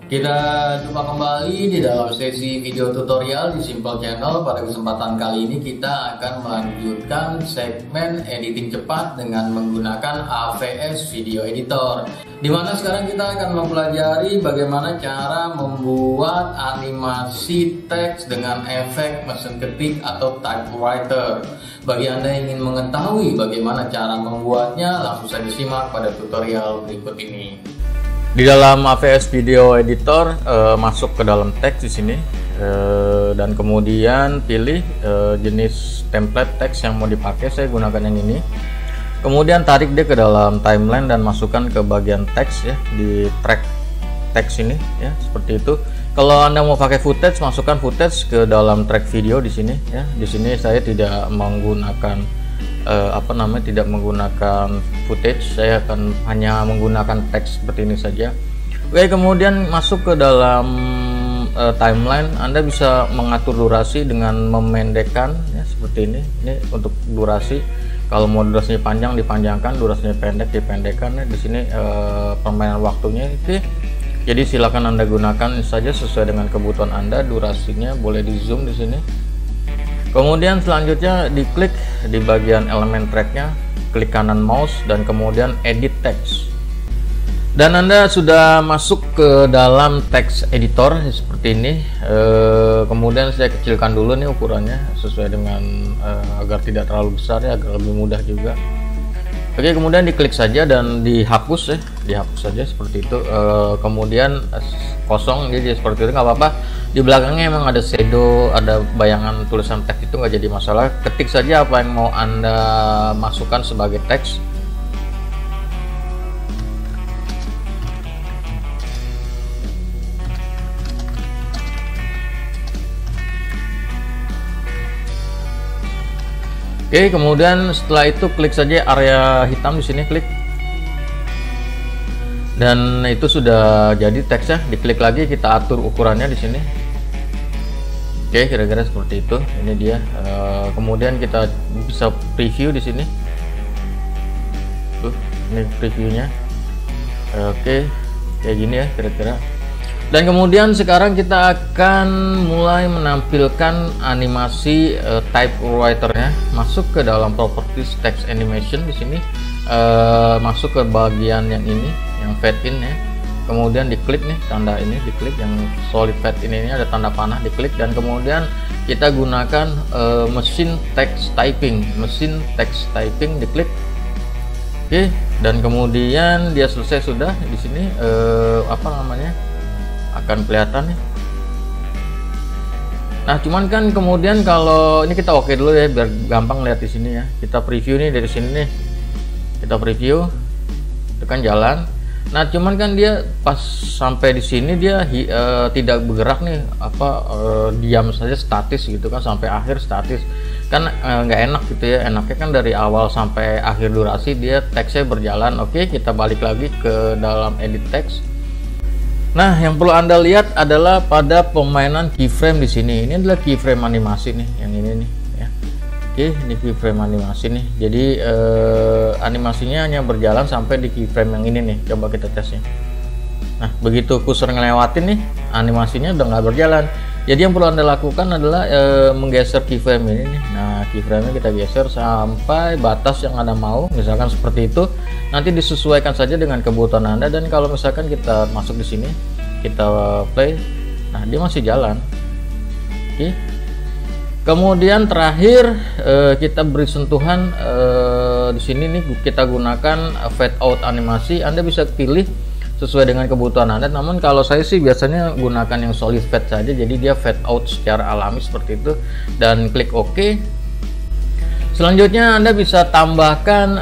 Kita jumpa kembali di dalam sesi video tutorial di Simple Channel. Pada kesempatan kali ini kita akan melanjutkan segmen editing cepat dengan menggunakan AVS Video Editor, di mana sekarang kita akan mempelajari bagaimana cara membuat animasi teks dengan efek mesin ketik atau typewriter. Bagi Anda yang ingin mengetahui bagaimana cara membuatnya, langsung saja simak pada tutorial berikut ini. Di dalam AVS Video Editor, masuk ke dalam teks di sini, dan kemudian pilih jenis template teks yang mau dipakai. Saya gunakan yang ini. Kemudian tarik dia ke dalam timeline dan masukkan ke bagian teks ya, di track teks ini ya, seperti itu. Kalau Anda mau pakai footage, masukkan footage ke dalam track video di sini ya. Di sini saya tidak menggunakan tidak menggunakan footage, saya akan hanya menggunakan teks seperti ini saja. Oke, kemudian masuk ke dalam timeline. Anda bisa mengatur durasi dengan memendekkan ya, seperti ini. Ini untuk durasi. Kalau mau durasinya panjang dipanjangkan, durasinya pendek dipendekkan ya. Di sini permainan waktunya itu. Jadi silakan Anda gunakan saja sesuai dengan kebutuhan Anda. Durasinya boleh di zoom di sini. Kemudian selanjutnya diklik di bagian elemen tracknya, klik kanan mouse dan kemudian edit text. Dan Anda sudah masuk ke dalam text editor seperti ini. Kemudian saya kecilkan dulu nih ukurannya sesuai dengan agar tidak terlalu besar ya, agar lebih mudah juga. Oke, kemudian diklik saja dan dihapus ya, dihapus saja seperti itu. Kemudian kosong, jadi seperti itu nggak apa-apa. Di belakangnya emang ada shadow, ada bayangan tulisan teks, itu nggak jadi masalah. Ketik saja apa yang mau Anda masukkan sebagai teks. Oke, kemudian setelah itu klik saja area hitam di sini, klik. Dan itu sudah jadi teksnya. Diklik lagi, kita atur ukurannya di sini. Oke, kira-kira seperti itu. Ini dia. Kemudian kita bisa preview di sini. Tuh, ini previewnya. Oke, kayak gini ya kira-kira. Dan kemudian sekarang kita akan mulai menampilkan animasi typewriter-nya. Masuk ke dalam properties text animation di sini. Masuk ke bagian yang ini, yang fade in ya. Kemudian diklik nih tanda ini, diklik yang solid fade in ini, ada tanda panah, diklik. Dan kemudian kita gunakan mesin text typing, diklik. Oke, dan kemudian dia selesai sudah di sini. Akan kelihatan nih. Nah, cuman kan kemudian kalau ini kita oke dulu ya biar gampang lihat di sini ya. Kita preview nih dari sini nih. Kita preview, tekan jalan. Nah, cuman kan dia pas sampai di sini dia tidak bergerak nih, diam saja, statis gitu kan, sampai akhir statis. Kan nggak enak gitu ya. Enaknya kan dari awal sampai akhir durasi dia teksnya berjalan. Oke, kita balik lagi ke dalam edit text. Nah, yang perlu Anda lihat adalah pada pemainan keyframe di sini. Ini adalah keyframe animasi nih, yang ini nih ya. Oke, ini keyframe animasi nih. Jadi animasinya hanya berjalan sampai di keyframe yang ini nih. Coba kita tesnya. Nah, begitu kursor ngelewatin nih, animasinya udah nggak berjalan. Jadi yang perlu Anda lakukan adalah menggeser keyframe ini nih. Nah, keyframe-nya kita geser sampai batas yang Anda mau, misalkan seperti itu. Nanti disesuaikan saja dengan kebutuhan Anda. Dan kalau misalkan kita masuk di sini, kita play, nah dia masih jalan. Oke. Kemudian terakhir kita beri sentuhan di sini nih, kita gunakan fade out animasi. Anda bisa pilih sesuai dengan kebutuhan Anda. Namun kalau saya sih biasanya gunakan yang solid fade saja, jadi dia fade out secara alami seperti itu. Dan klik OK. Selanjutnya Anda bisa tambahkan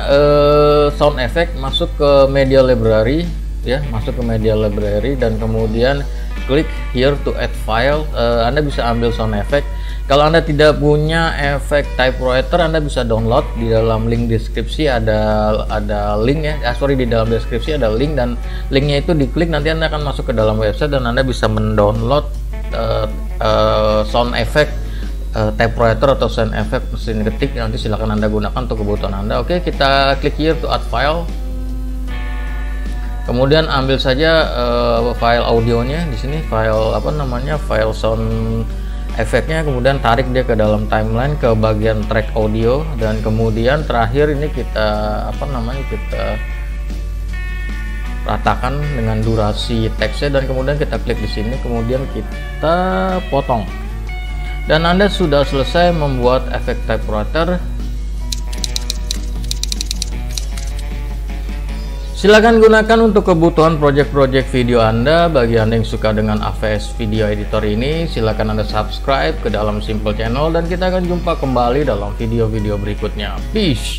sound effect, masuk ke media library ya, masuk ke media library dan kemudian klik here to add file. Anda bisa ambil sound effect. Kalau Anda tidak punya efek typewriter, Anda bisa download. Di dalam link deskripsi ada link ya. Di dalam deskripsi ada link, dan linknya itu diklik, nanti Anda akan masuk ke dalam website dan Anda bisa mendownload sound effect typewriter atau sound effect mesin ketik. Nanti silakan Anda gunakan untuk kebutuhan Anda. Oke, kita klik here to add file. Kemudian ambil saja file audionya di sini, file apa namanya, file sound efeknya, kemudian tarik dia ke dalam timeline ke bagian track audio, dan kemudian terakhir ini kita apa namanya, kita ratakan dengan durasi teksnya, dan kemudian kita klik di sini, kemudian kita potong, dan Anda sudah selesai membuat efek typewriter. Silakan gunakan untuk kebutuhan project-project video Anda. Bagi Anda yang suka dengan AVS Video Editor ini, silakan Anda subscribe ke dalam Simple Channel, dan kita akan jumpa kembali dalam video-video berikutnya. Peace.